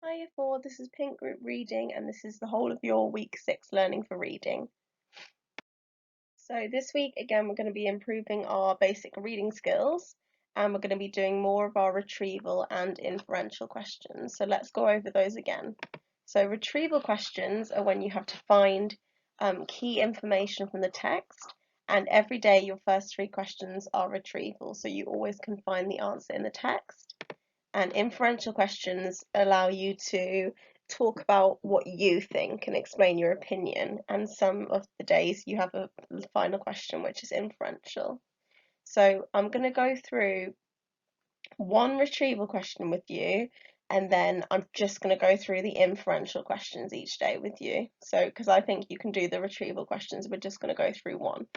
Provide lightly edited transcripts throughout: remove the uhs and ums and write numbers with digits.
Hi Year 4, this is Pink Group Reading and this is the whole of your week 6 learning for reading. So this week again we're going to be improving our basic reading skills and we're going to be doing more of our retrieval and inferential questions. So let's go over those again. So retrieval questions are when you have to find key information from the text, and every day your first 3 questions are retrieval, so you always can find the answer in the text. And inferential questions allow you to talk about what you think and explain your opinion. And some of the days you have a final question, which is inferential. So I'm going to go through one retrieval question with you, and then I'm just going to go through the inferential questions each day with you. So, because I think you can do the retrieval questions, we're just going to go through one.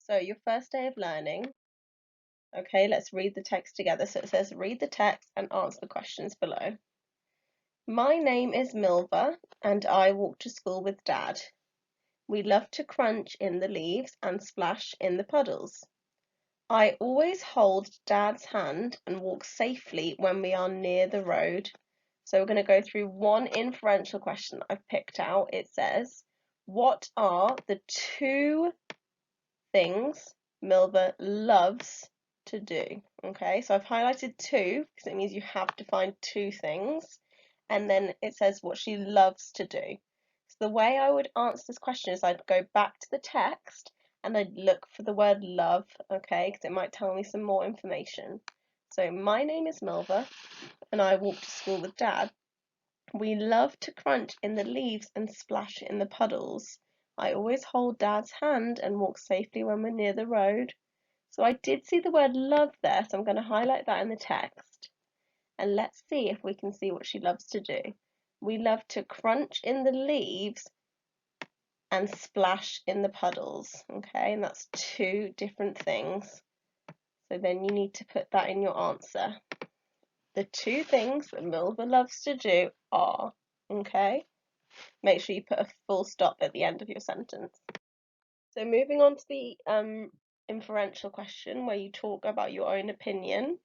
So, your first day of learning. Okay, let's read the text together. So it says, read the text and answer the questions below. My name is Milva, and I walk to school with Dad. We love to crunch in the leaves and splash in the puddles. I always hold Dad's hand and walk safely when we are near the road. So we're going to go through one inferential question I've picked out. It says, what are the 2 things Milva loves to do? Okay, so I've highlighted 2 because it means you have to find 2 things, and then it says what she loves to do. So the way I would answer this question is I'd go back to the text and I'd look for the word love, okay, because it might tell me some more information. So my name is Milva and I walk to school with Dad. We love to crunch in the leaves and splash in the puddles. I always hold Dad's hand and walk safely when we're near the road. So I did see the word love there, so I'm going to highlight that in the text. And let's see if we can see what she loves to do. We love to crunch in the leaves and splash in the puddles. Okay, and that's 2 different things. So then you need to put that in your answer. The 2 things that Milva loves to do are, okay? Make sure you put a full stop at the end of your sentence. So moving on to the inferential question where you talk about your own opinion.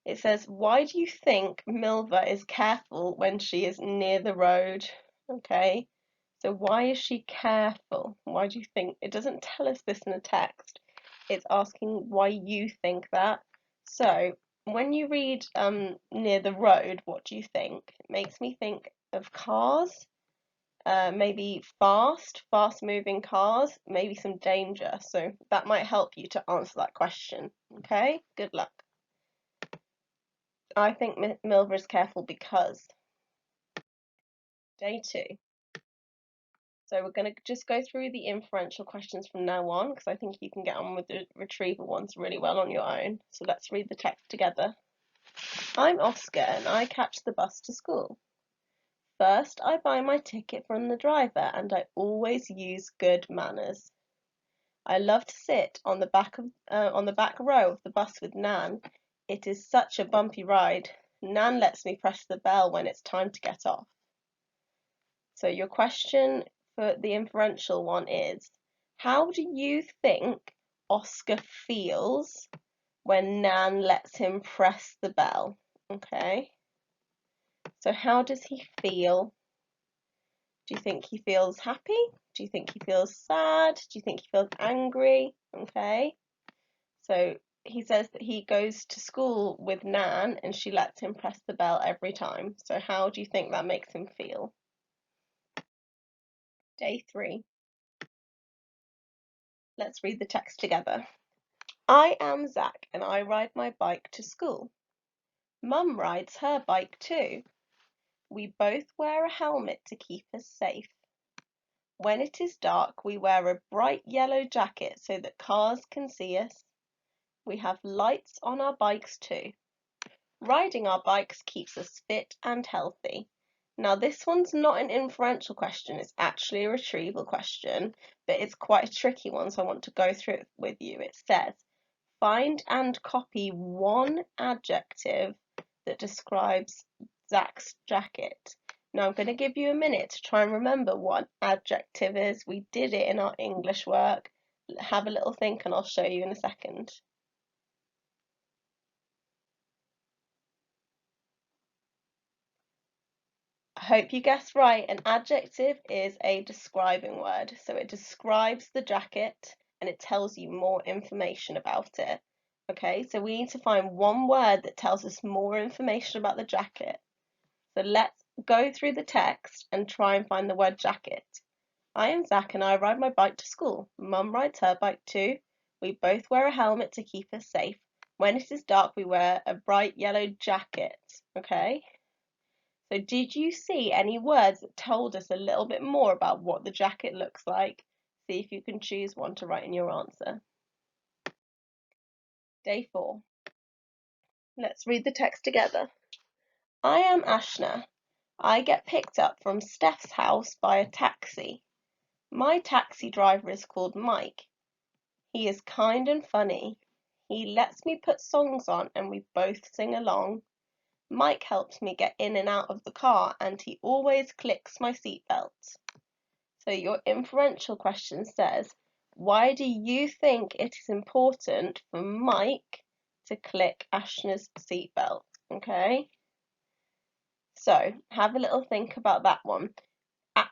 It says, why do you think Milva is careful when she is near the road? Okay, so why is she careful? Why do you think? It doesn't tell us this in the text. It's asking why you think that. So when you read near the road, what do you think? It makes me think of cars. Maybe fast moving cars, maybe some danger. So that might help you to answer that question. Okay, good luck. I think Milva is careful because. Day 2. So we're going to just go through the inferential questions from now on because I think you can get on with the retrieval ones really well on your own. So let's read the text together. I'm Oscar and I catch the bus to school. First, I buy my ticket from the driver and I always use good manners. I love to sit on the back row of the bus with Nan. It is such a bumpy ride. Nan lets me press the bell when it's time to get off. So your question for the inferential one is, how do you think Oscar feels when Nan lets him press the bell? Okay. So how does he feel? Do you think he feels happy? Do you think he feels sad? Do you think he feels angry? Okay. So he says that he goes to school with Nan and she lets him press the bell every time. So how do you think that makes him feel? Day 3. Let's read the text together. I am Zach and I ride my bike to school. Mum rides her bike too. We both wear a helmet to keep us safe. When it is dark, we wear a bright yellow jacket so that cars can see us. We have lights on our bikes too. Riding our bikes keeps us fit and healthy. Now this one's not an inferential question, it's actually a retrieval question, but it's quite a tricky one, so I want to go through it with you. It says, find and copy one adjective that describes Zach's jacket. Now I'm going to give you a minute to try and remember what adjective is. We did it in our English work. Have a little think and I'll show you in a second. hope you guessed right. An adjective is a describing word. So it describes the jacket and it tells you more information about it. Okay, so we need to find one word that tells us more information about the jacket. So let's go through the text and try and find the word jacket. I am Zach and I ride my bike to school. Mum rides her bike too. We both wear a helmet to keep us safe. When it is dark, we wear a bright yellow jacket. Okay? So did you see any words that told us a little bit more about what the jacket looks like? See if you can choose one to write in your answer. Day 4. Let's read the text together. I am Ashna. I get picked up from Steph's house by a taxi. My taxi driver is called Mike. He is kind and funny. He lets me put songs on and we both sing along. Mike helps me get in and out of the car and he always clicks my seatbelt. So your inferential question says, why do you think it is important for Mike to click Ashna's seatbelt? Okay, so have a little think about that one.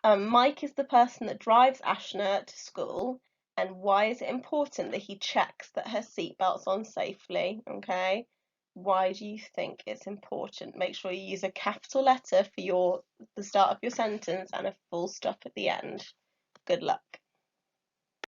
Mike is the person that drives Ashna to school, and why is it important that he checks that her seatbelt's on safely? Okay, why do you think it's important? Make sure you use a capital letter for the start of your sentence and a full stop at the end. Good luck.